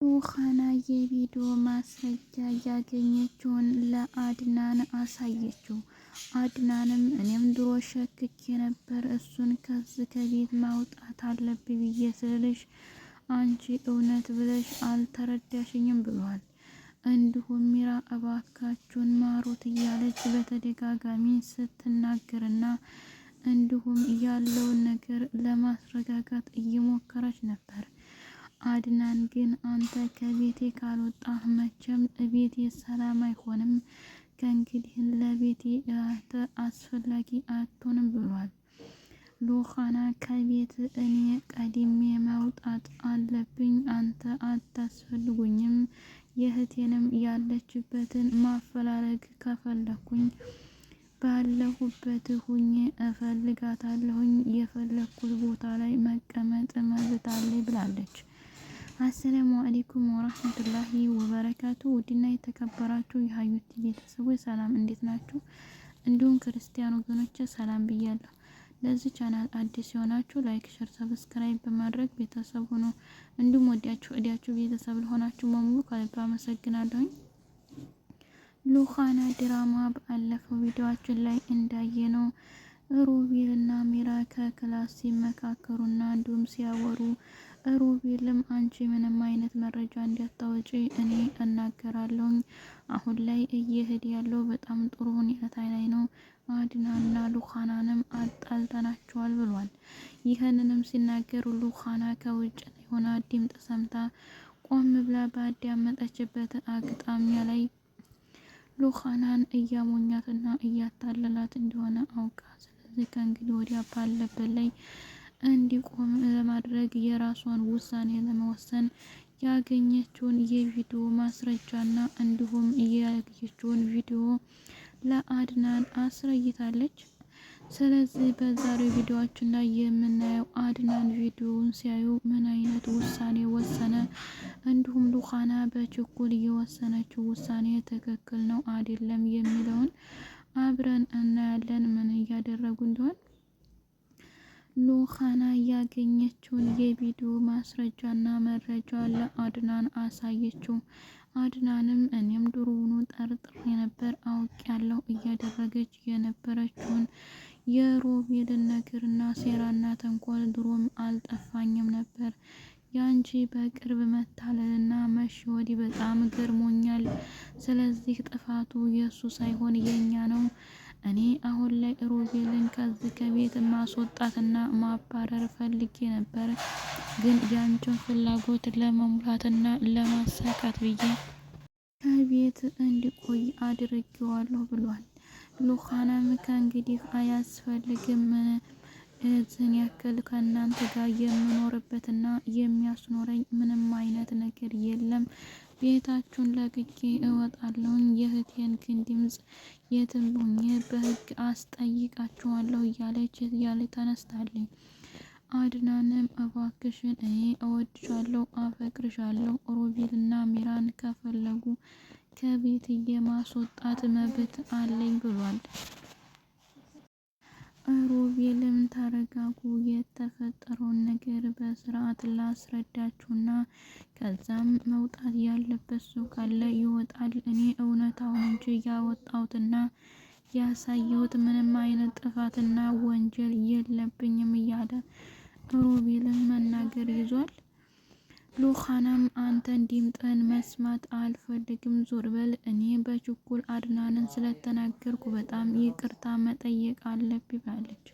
ሩሃና የቪዲዮ ማስረጃ ያገኘችውን ለአድናን አሳየችው። አድናንም እኔም ድሮ ሸክኬ ነበር እሱን ከቤት ማውጣት አለብኝ ብዬ ስልሽ አንቺ እውነት ብለሽ አልተረዳሽኝም ብሏል። እንዲሁም ሚራ እባካችሁን ማሩት እያለች በተደጋጋሚ ስትናገርና እንዲሁም ያለውን ነገር ለማስረጋጋት እየሞከረች ነበር። አድናን ግን አንተ ከቤቴ ካልወጣህ መቼም ቤቴ ሰላም አይሆንም፣ ከእንግዲህ ለቤቴ አስፈላጊ አትሆንም ብሏል። ሩሃና ከቤት እኔ ቀድሜ መውጣት አለብኝ፣ አንተ አታስፈልጉኝም፣ የእህቴንም ያለችበትን ማፈላለግ ከፈለኩኝ ባለሁበት ሁኜ እፈልጋታለሁኝ፣ የፈለኩት ቦታ ላይ መቀመጥ መብት አለኝ ብላለች። አሰላሙ አለይኩም ወራህመቱላሂ ወበረካቱ። ውድና የተከበራችሁ የሀዩቲ ቤተሰቦች ሰላም እንዴት ናችሁ? እንዲሁም ክርስቲያን ወገኖች ሰላም ብያለሁ። ለዚህ ቻናል አዲስ የሆናችሁ ላይክ፣ ሸር፣ ሰብስክራይብ በማድረግ ቤተሰብ ሆኖ እንዲሁም ወዲያችሁ ቤተሰብ ለሆናችሁ በሙሉ ከልብ አመሰግናለሁኝ። ሩሃና ድራማ ባለፈው ቪዲዮአችን ላይ እንዳየነው ሮቤል እና ሚራ ከክላስ ሲመካከሩና እንዲሁም ሲያወሩ ሮቤልም አንቺ ምንም አይነት መረጃ እንዲያታወጪ እኔ እናገራለሁኝ፣ አሁን ላይ እየሄድ ያለው በጣም ጥሩ ሁኔታ ላይ ነው፣ አድናና ሩሃናንም አጣልተናቸዋል ብሏል። ይህንንም ሲናገሩ ሩሃና ከውጭ ሆና ድምፅ ሰምታ ቆም ብላ ባዳመጠችበት አጋጣሚ ላይ ሩሃናን እያሞኛትና እያታለላት እንደሆነ አውቃ ስለዚህ ከእንግዲህ ወዲያ ባለበት ላይ እንዲቆም ለማድረግ የራሷን ውሳኔ ለመወሰን ያገኘችውን የቪዲዮ ማስረጃና እንዲሁም ያገኘችውን ቪዲዮ ለአድናን አስረይታለች። ስለዚህ በዛሬው ቪዲዮአችን ላይ የምናየው አድናን ቪዲዮውን ሲያዩ ምን አይነት ውሳኔ ወሰነ፣ እንዲሁም ሩሃና በችኩል የወሰነችው ውሳኔ ትክክል ነው አይደለም የሚለውን አብረን እናያለን። ምን እያደረጉ እንደሆነ ሩሃና ያገኘችውን የቪዲዮ ማስረጃና መረጃ ለአድናን አሳየችው። አድናንም እኔም ድሮውኑ ጠርጥሬ ነበር፣ አውቄያለሁ፣ እያደረገች የነበረችውን የሮቤልን ነገርና ሴራና ተንኮል ድሮም አልጠፋኝም ነበር። ያንቺ በቅርብ መታለልና መሸወድ በጣም ገርሞኛል። ስለዚህ ጥፋቱ የእሱ ሳይሆን የኛ ነው። እኔ አሁን ላይ ሮቤልን ከዚህ ከቤት ማስወጣትና ማባረር ፈልጌ ነበር፣ ግን ያንቺን ፍላጎት ለመሙላትና ለማሳካት ብዬ ከቤት እንዲቆይ አድርጌዋለሁ ብሏል። ሩሃናም ከእንግዲህ አያስፈልግም፣ እዚህን ያክል ከእናንተ ጋር የምኖርበትና የሚያስኖረኝ ምንም አይነት ነገር የለም፣ ቤታችሁን ለቅቄ እወጣለሁኝ፣ የእህቴን ግን ድምፅ የትም ሆኜ በህግ አስጠይቃችኋለሁ እያለ ተነስታለኝ። አድናንም እባክሽን እኔ እወድሻለሁ፣ አፈቅርሻለሁ፣ ሮቤልና ሚራን ከፈለጉ ከቤት የማስወጣት መብት አለኝ ብሏል። ሮቤልም ተረጋጉ፣ የተፈጠረውን ነገር በስርዓት ላስረዳችሁና ከዛም መውጣት ያለበት ሰው ካለ ይወጣል፣ እኔ እውነታውን እንጂ ያወጣሁትና ያሳየሁት ምንም አይነት ጥፋትና ወንጀል የለብኝም እያለ ሮቤልን መናገር ይዟል። ሩሃናም አንተን ድምጥህን መስማት አልፈልግም፣ ዞር በል፣ እኔ በችኩል አድናንን ስለተናገርኩ በጣም ይቅርታ መጠየቅ አለብኝ ብላለች።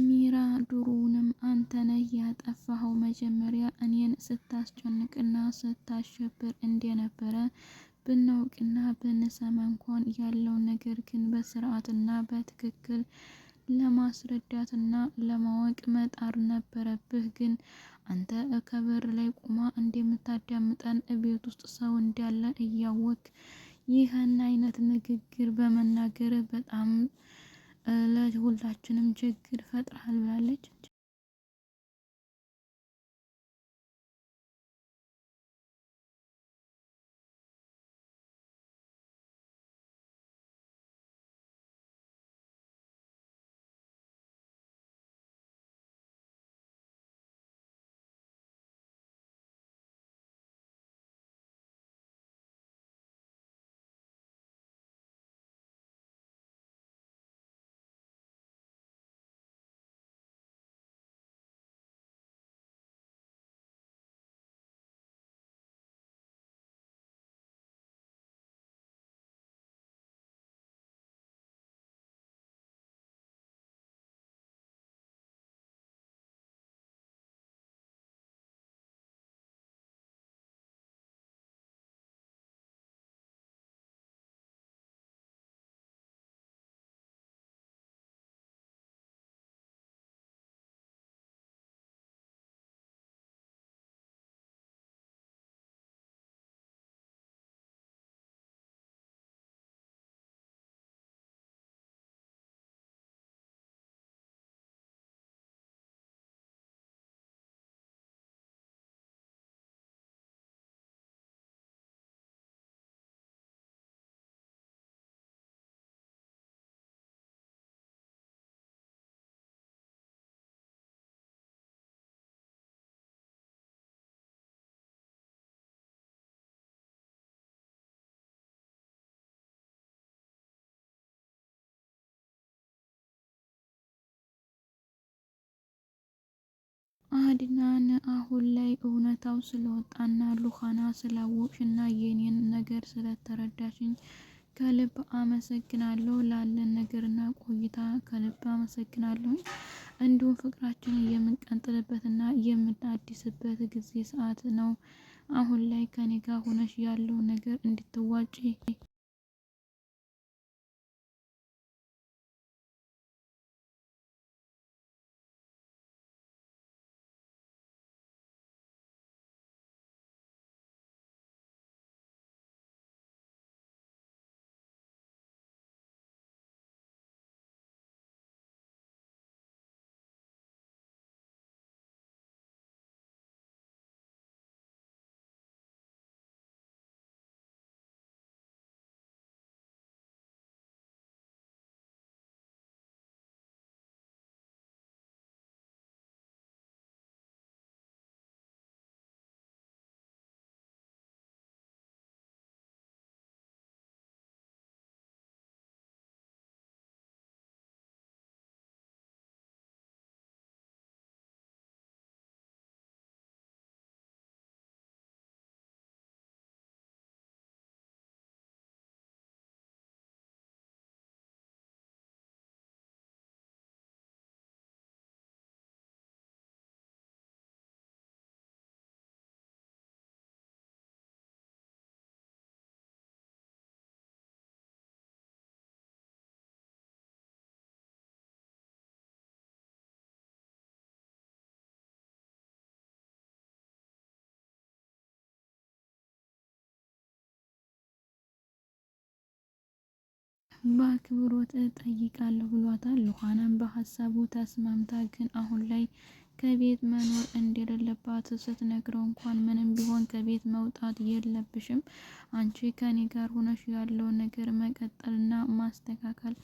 ሚራ ድሮውንም አንተ ነህ ያጠፋኸው። መጀመሪያ እኔን ስታስጨንቅና ስታሸብር እንደነበረ ብናውቅና ብንሰማ እንኳን ያለው ነገር ግን በስርዓትና በትክክል ለማስረዳትና ለማወቅ መጣር ነበረብህ። ግን አንተ ከበር ላይ ቆማ እንደምታዳምጠን እቤት ውስጥ ሰው እንዳለ እያወቅ ይህን አይነት ንግግር በመናገር በጣም ለሁላችንም ችግር ፈጥረሃል ብላለች። አድናን አሁን ላይ እውነታው ስለወጣና ሉሃና ስላወቅሽና የኔን ነገር ስለተረዳሽኝ ከልብ አመሰግናለሁ። ላለን ነገርና ቆይታ ከልብ አመሰግናለሁ። እንዲሁም ፍቅራችንን የምንቀጥልበትና የምናድስበት ጊዜ ሰዓት ነው። አሁን ላይ ከኔ ጋር ሆነሽ ያለው ነገር እንድትዋጪ በአክብሮት እጠይቃለሁ ብሏታል። ሉሃናም በሀሳቡ ተስማምታ ግን አሁን ላይ ከቤት መኖር እንደሌለባት ስትነግረው እንኳን ምንም ቢሆን ከቤት መውጣት የለብሽም፣ አንቺ ከኔ ጋር ሆነሽ ያለውን ነገር መቀጠልና ማስተካከል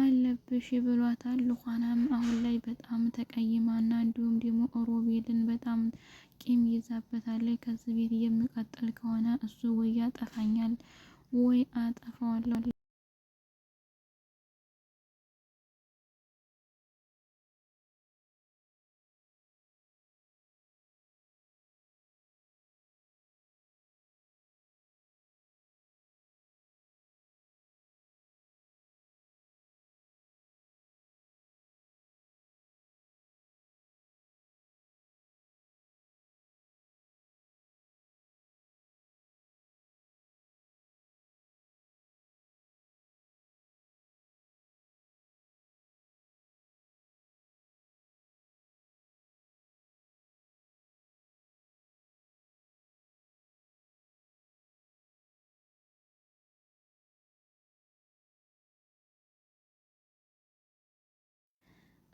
አለብሽ ብሏታል። ሉኻናም አሁን ላይ በጣም ተቀይማና እንዲሁም ደግሞ ሮቤልን በጣም ቂም ይዛበታለች። ከዚህ ቤት የሚቀጥል ከሆነ እሱ ወይ ያጠፋኛል ወይ አጠፋዋለሁ።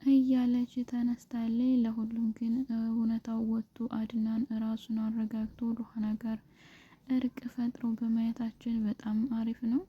እያለች ተነስታለች። ለሁሉም ግን እውነታው ወጥቶ አድናን ራሱን አረጋግቶ ሉኻና ጋር እርቅ ፈጥሮ በማየታችን በጣም አሪፍ ነው።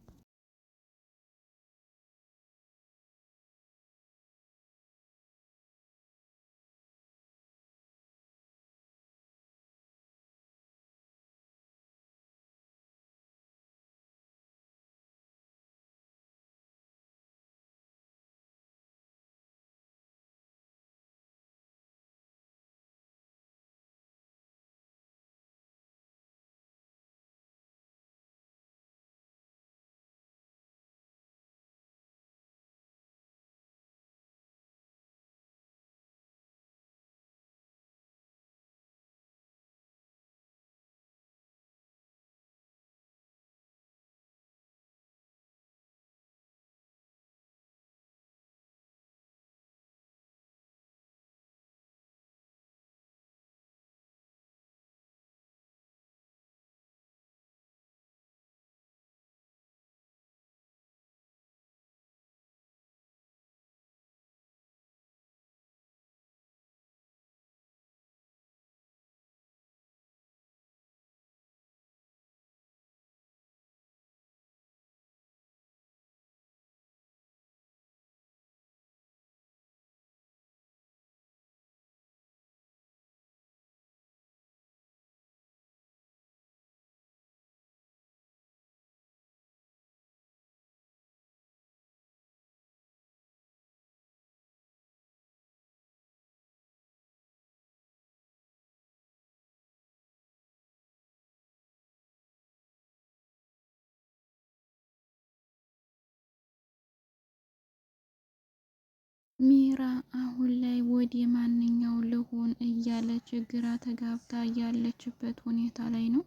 ሚራ አሁን ላይ ወደ ማንኛው ልሆን እያለች ግራ ተጋብታ ያለችበት ሁኔታ ላይ ነው።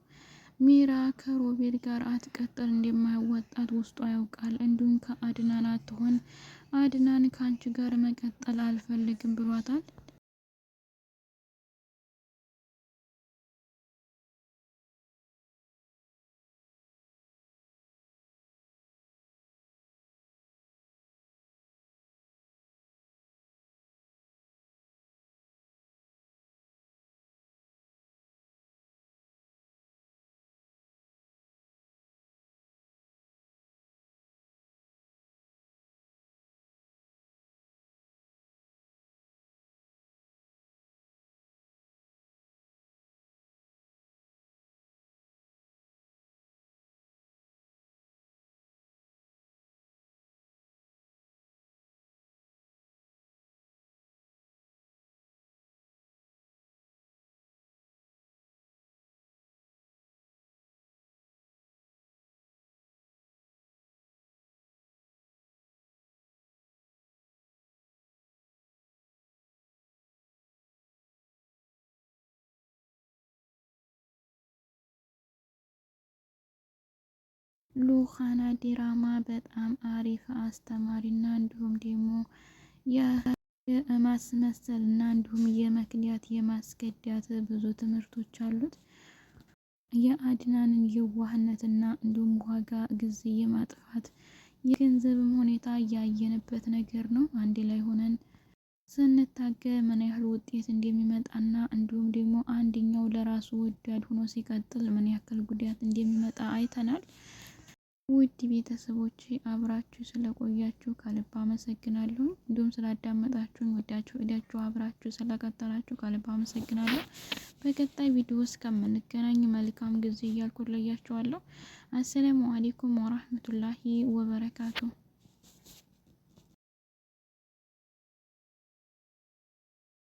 ሚራ ከሮቤል ጋር አትቀጥል እንደማያወጣት ውስጧ ያውቃል። እንዲሁም ከአድናን አትሆን፣ አድናን ከአንቺ ጋር መቀጠል አልፈልግም ብሏታል። ሉኻና ዲራማ በጣም አሪፍ አስተማሪና እንዲሁም ደግሞ የማስመሰልና እንዲሁም የመክንያት የማስገዳት ብዙ ትምህርቶች አሉት። የአድናንን የዋህነትና እንዲሁም ዋጋ ጊዜ የማጥፋት የገንዘብም ሁኔታ ያየንበት ነገር ነው። አንድ ላይ ሆነን ስንታገል ምን ያህል ውጤት እንደሚመጣና እንዲሁም ደግሞ አንደኛው ለራሱ ወዳድ ሆኖ ሲቀጥል ምን ያክል ጉዳት እንደሚመጣ አይተናል። ውድ ቤተሰቦች አብራችሁ ስለቆያችሁ ከልብ አመሰግናለሁ። እንዲሁም ስላዳመጣችሁኝ ወዳችሁ አብራችሁ ስለቀጠላችሁ ከልብ አመሰግናለሁ። በቀጣይ ቪዲዮ እስከምንገናኝ መልካም ጊዜ እያልኩ ለያችኋለሁ። አሰላሙ አለይኩም ወራህመቱላሂ ወበረካቱ።